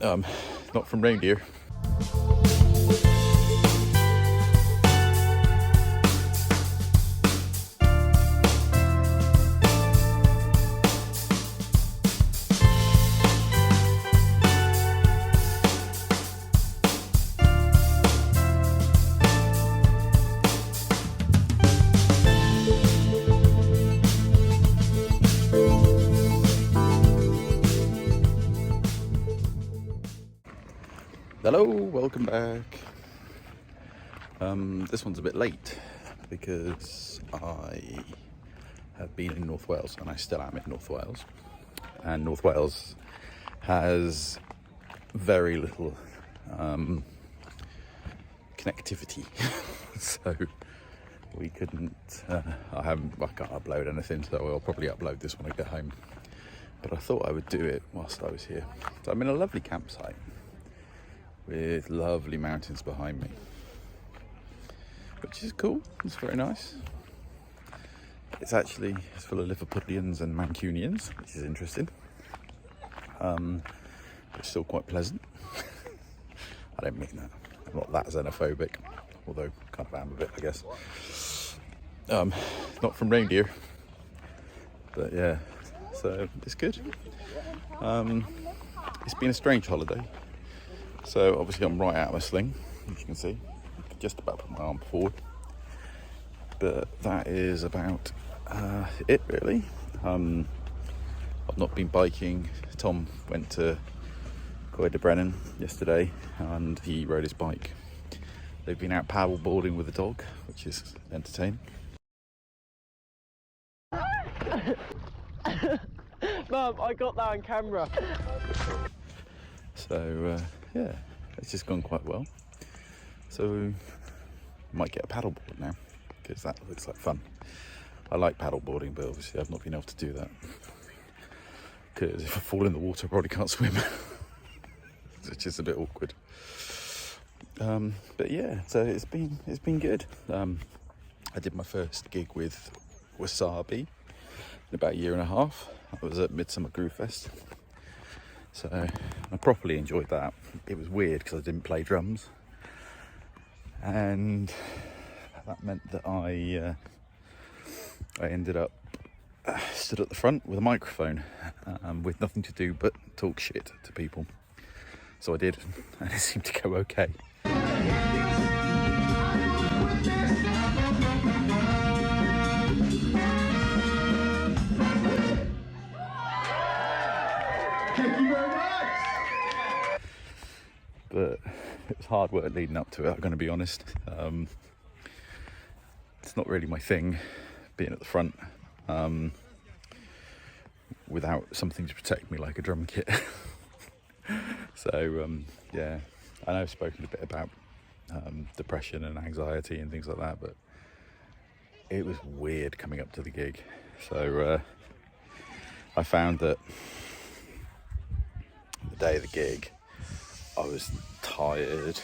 Not from reindeer. Hello, welcome back. This one's a bit late because I have been in North Wales and I still am in North Wales. And North Wales has very little connectivity, so we couldn't. I can't upload anything, so I'll probably upload this when I get home. But I thought I would do it whilst I was here. So I'm in a lovely campsite with lovely mountains behind me, which is cool. It's very nice. It's full of Liverpudlians and Mancunians, which is interesting. It's still quite pleasant. I don't mean that. I'm not that xenophobic, although kind of am a bit, I guess. Not from reindeer, but yeah. So it's good. It's been a strange holiday. So obviously I'm right out of my sling, as you can see. Just about put my arm forward. But that is about it, really. I've not been biking. Tom went to Coed de Brennan yesterday and he rode his bike. They've been out paddle boarding with the dog, which is entertaining. Mum, I got that on camera. So yeah, it's just gone quite well. So might get a paddleboard now because that looks like fun. I like paddleboarding, but obviously I've not been able to do that because if I fall in the water, I probably can't swim. It's just a bit awkward. But yeah, so it's been good. I did my first gig with Wasabi in about a year and a half. I was at Midsummer Groove Fest. So I properly enjoyed that. It was weird because I didn't play drums, and that meant that I ended up stood at the front with a microphone with nothing to do but talk shit to people. So I did, and it seemed to go okay. Thank you very much. But it was hard work leading up to it, I'm going to be honest. It's not really my thing, being at the front without something to protect me like a drum kit. So yeah, I know I've spoken a bit about depression and anxiety and things like that, but it was weird coming up to the gig. So I found that the day of the gig I was tired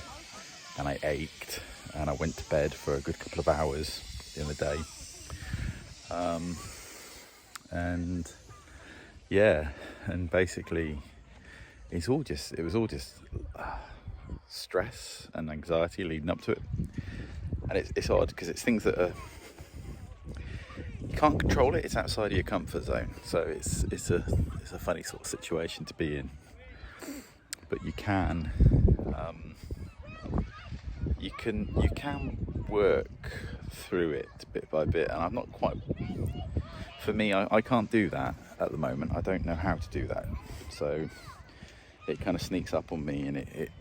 and I ached and I went to bed for a good couple of hours in the day, and yeah, and basically it was all just stress and anxiety leading up to it. And it's odd because it's things that are, you can't control it. It's outside of your comfort zone, so it's a funny sort of situation to be in. But you can work through it bit by bit, and I'm not quite. For me, I can't do that at the moment. I don't know how to do that, so it kind of sneaks up on me, and it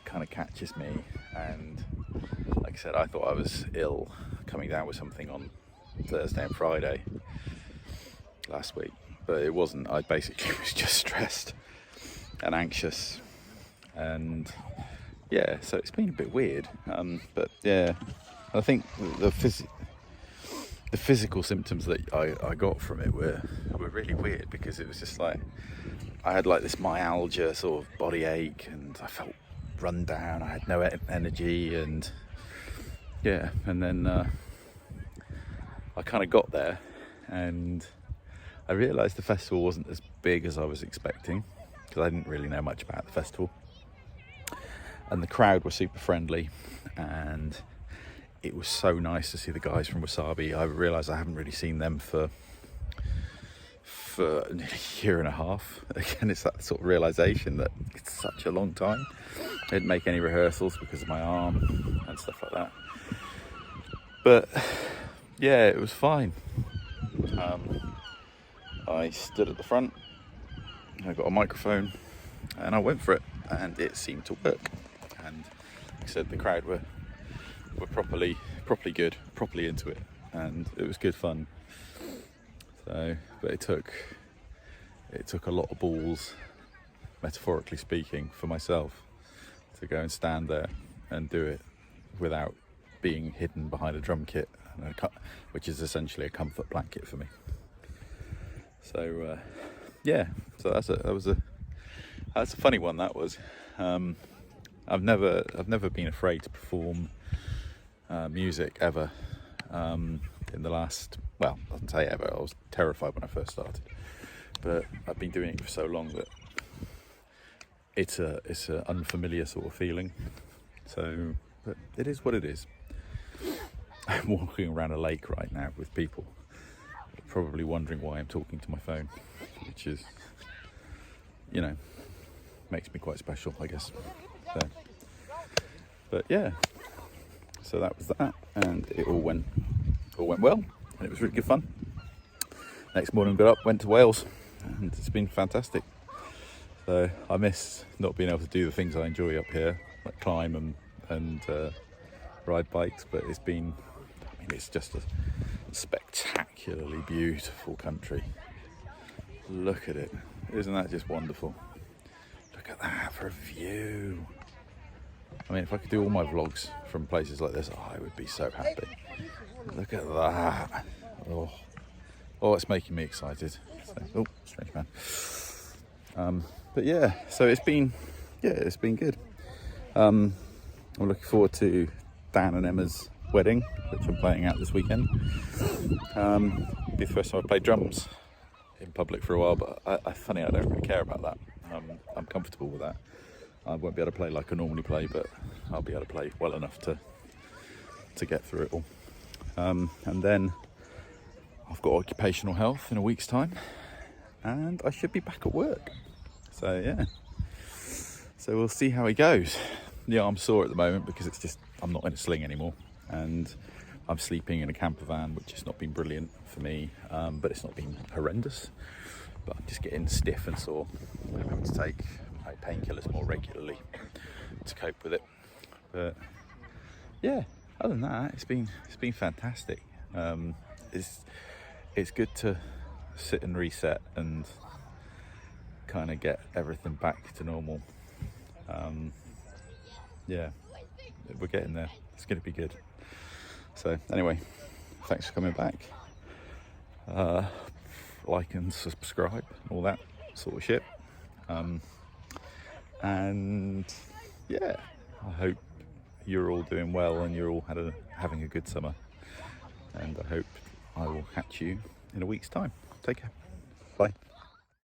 kind of catches me. And like I said, I thought I was ill, coming down with something on Thursday and Friday last week, but it wasn't. I basically was just stressed and anxious, and yeah, so it's been a bit weird, but yeah, I think the physical symptoms that I got from it were really weird, because it was just like I had like this myalgia sort of body ache, and I felt run down, I had no energy, and yeah, and then I kind of got there and I realised the festival wasn't as big as I was expecting. because I didn't really know much about the festival. And the crowd were super friendly, and it was so nice to see the guys from Wasabi. I realised I haven't really seen them for nearly a year and a half. Again, it's that sort of realisation that it's such a long time. I didn't make any rehearsals because of my arm and stuff like that. But yeah, it was fine. I stood at the front, I got a microphone, and I went for it, and it seemed to work. And like I said, the crowd were properly good, properly into it, and it was good fun. So, but it took a lot of balls, metaphorically speaking, for myself to go and stand there and do it without being hidden behind a drum kit, which is essentially a comfort blanket for me. So yeah, so that's a funny one. That was. I've never been afraid to perform music ever. In the last, well, I wouldn't say ever. I was terrified when I first started, but I've been doing it for so long that it's an unfamiliar sort of feeling. So, but it is what it is. I'm walking around a lake right now with people, probably wondering why I'm talking to my phone, which is, you know, makes me quite special, I guess. So, but yeah, so that was that, and it all went well, and it was really good fun. Next morning, got up, went to Wales, and it's been fantastic. So I miss not being able to do the things I enjoy up here, like climb and ride bikes. But it's been, I mean, it's just a spectacularly beautiful country. Look at it, isn't that just wonderful? Look at that for a view. I mean, if I could do all my vlogs from places like this, I would be so happy. Look at that. Oh, it's making me excited. So, oh, strange man. But yeah, so it's been good. I'm looking forward to Dan and Emma's wedding, which I'm playing out this weekend. It'll be the first time I've played drums in public for a while, but I don't really care about that. I'm comfortable with that. I won't be able to play like I normally play, but I'll be able to play well enough to get through it all. And then I've got occupational health in a week's time, and I should be back at work. So yeah, so we'll see how it goes. Yeah, I'm sore at the moment because I'm not in a sling anymore, and I'm sleeping in a camper van, which has not been brilliant for me, but it's not been horrendous. But I'm just getting stiff and sore. I'm having to take my painkillers more regularly to cope with it. But yeah, other than that, it's been fantastic. It's good to sit and reset and kind of get everything back to normal. Yeah, we're getting there. It's going to be good. So anyway, thanks for coming back. Like and subscribe, all that sort of shit. And yeah, I hope you're all doing well and you're all having a good summer. And I hope I will catch you in a week's time. Take care. Bye.